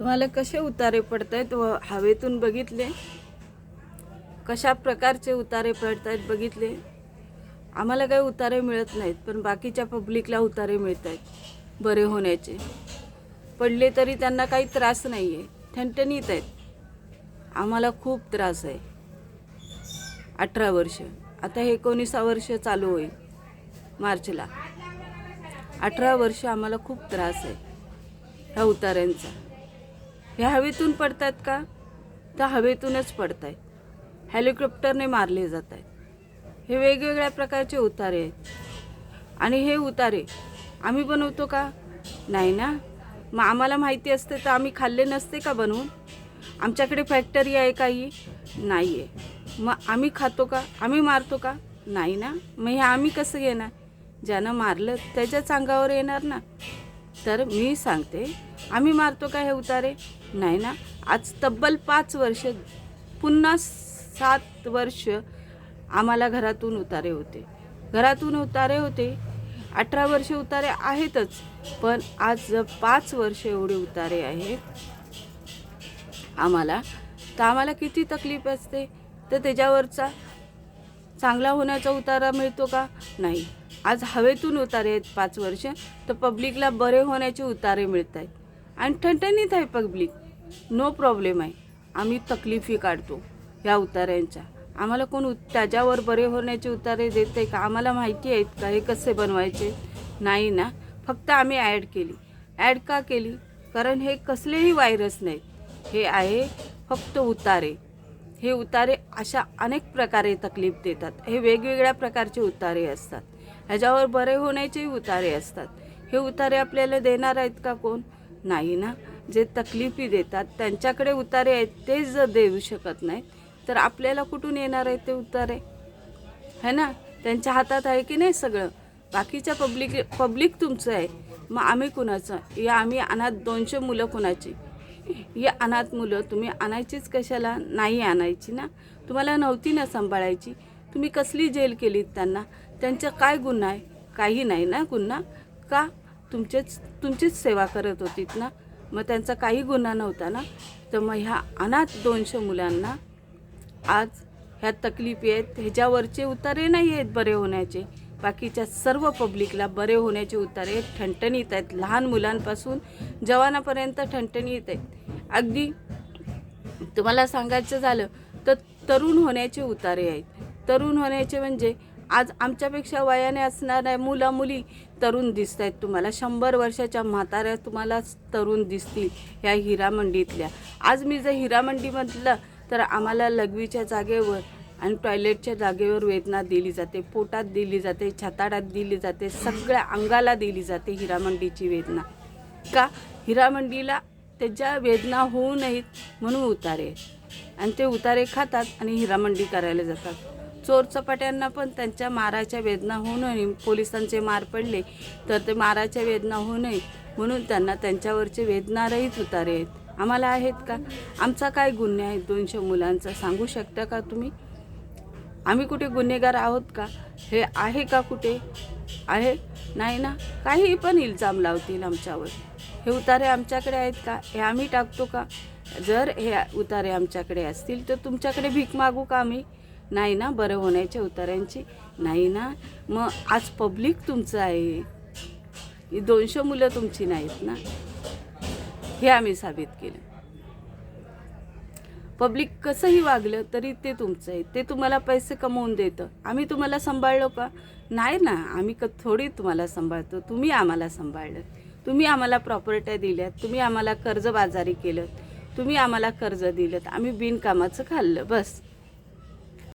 तुम्हाला कसे उतारे पडत आहेत व हवेतून बघितले, कशा प्रकारचे उतारे पडत आहेत बघितले. आम्हाला काही उतारे मिळत नाहीत, पण बाकीच्या पब्लिकला उतारे मिळत आहेत बरे होण्याचे. पडले तरी त्यांना काही त्रास नाही आहे, ठणठणीत आहेत. आम्हाला खूप त्रास आहे. 18 वर्ष, आता हे 19 वर्ष चालू होईल मार्चला. 18 वर्ष आम्हाला खूप त्रास आहे ह्या उतार्यांचा. ह्या हवेतून पडतात का? तर हवेतूनच पडत आहेत. हेलिकॉप्टरने मारले जात आहेत. हे वेगवेगळ्या प्रकारचे उतारे आहेत. आणि हे उतारे आम्ही बनवतो का? नाही ना. मग आम्हाला माहिती असते तर आम्ही खाल्ले नसते का बनवून? आमच्याकडे फॅक्टरी आहे काही? नाही आहे. मग आम्ही खातो का? आम्ही मारतो का? नाही ना. मग हे आम्ही कसं घेणार? ज्यानं मारलं त्याच्याच अंगावर येणार ना. तर मी सांगते, आम्ही मारतो का हे उतारे? नाही ना. आज तब्बल 5 वर्ष, पुन्हा 7 वर्ष आम्हाला घरातून उतारे होते. 18 वर्ष उतारे आहेतच, पण आज 5 वर्ष एवढे उतारे आहेत आम्हाला. तर आम्हाला किती तकलीफ असते. तर त्याच्यावरचा चांगला होण्याचा उतारा मिळतो का? नाही. आज हवेतून उतारे आहेत 5 वर्ष, तर पब्लिकला बरे होण्याचे उतारे मिळत आहेत. आणि ठणठणीत आहे पब्लिक, नो प्रॉब्लेम आहे. आम्ही तकलीफी काढतो ह्या उतार्यांच्या. आम्हाला कोण त्याच्यावर बरे होण्याचे उतारे देते का? आम्हाला माहिती आहेत का हे कसे बनवायचे? नाही ना. फक्त आम्ही ॲड केली. ॲड का केली? कारण हे कसलेही व्हायरस नाहीत. हे आहे फक्त उतारे. हे उतारे अशा अनेक प्रकारे तकलीफ देतात. हे वेगवेगळ्या प्रकारचे उतारे असतात. ह्याच्यावर बरे होण्याचेही उतारे असतात. हे उतारे आपल्याला देणार आहेत का कोण? नाही ना. जे तकलीफी देतात त्यांच्याकडे उतारे आहेत, तेच जर देऊ शकत नाही तर आपल्याला कुठून येणार आहे ते उतारे? है ना. त्यांच्या हातात आहे की नाही सगळं. बाकीच्या पब्लिक तुमचं आहे. मग आम्ही कुणाचं? या आम्ही अनाथ 200 मुलं कुणाची? ही अनाथ मुलं तुम्ही आणायचीच कशाला? नाही आणायची ना. तुम्हाला नव्हती ना सांभाळायची. तुम्ही कसली जेल केलीत त्यांना? त्यांचा काय गुन्हा आहे? काही नाही ना गुन्हा. का? तुमचीच सेवा करत होतीत ना. मग त्यांचा काही गुन्हा नव्हता ना. तर मग ह्या अनाथ 200 मुलांना आज ह्या तकलीफी आहेत, ह्याच्यावरचे उतारे नाही आहेत बरे होण्याचे. बाकीच्या सर्व पब्लिकला बरे होण्याचे उतारे ठणठणीत आहेत. लहान मुलांपासून जवानापर्यंत ठणठणीत आहेत. अगदी तुम्हाला सांगायचं झालं तर तरुण होण्याचे उतारे आहेत. तरुण होण्याचे म्हणजे आज आमच्यापेक्षा वयाने असणाऱ्या मुला मुली तरुण दिसत आहेत तुम्हाला. 100 वर्षाच्या म्हाताऱ्या तुम्हाला तरुण दिसतील ह्या हिरामंडीतल्या. आज मी जर हिरामंडीमधलं तर आम्हाला लघवीच्या जागेवर आणि टॉयलेटच्या जागेवर वेदना दिली जाते, पोटात दिली जाते, छाताडात दिली जाते, सगळ्या अंगाला दिली जाते हिरामंडीची वेदना. का? हिरामंडीला त्याच्या वेदना होऊ नयेत म्हणून उतारे आहेत. आणि ते उतारे खातात आणि हिरामंडी करायला जातात. चोर चपाट्यांना पण त्यांच्या माराच्या वेदना होऊ नये, पोलिसांचे मार पडले तर ते माराच्या वेदना होऊ नये म्हणून त्यांना त्यांच्यावरचे वेदनारहित उतारे आहेत. आम्हाला आहेत का? आमचा काय गुन्हे आहे 200 मुलांचा? सांगू शकता का तुम्ही? आम्ही कुठे गुन्हेगार आहोत का? हे आहे का कुठे? आहे? नाही ना. काही पण इल्जाम लावतील आमच्यावर. हे उतारे आमच्याकडे आहेत का? हे आम्ही टाकतो का? जर हे उतारे आमच्याकडे असतील तर तुमच्याकडे भीक मागू का आम्ही? नाही ना. बरं होण्याच्या उतार्यांची नाही ना. मग आज पब्लिक तुमचं आहे, ही 200 मुलं तुमची नाहीत ना. हे आम्ही साबित केलं. पब्लिक कसंही वागलं तरी ते तुमचं आहे. ते तुम्हाला पैसे कमवून देतं. आम्ही तुम्हाला सांभाळलो का? नाही ना. आम्ही थोडी तुम्हाला सांभाळतो. तुम्ही आम्हाला सांभाळलं. तुम्ही आम्हाला प्रॉपर्ट्या दिल्यात. तुम्ही आम्हाला कर्जबाजारी केलं. तुम्ही आम्हाला कर्ज दिलं. आम्ही बिनकामाचं खाल्लं बस.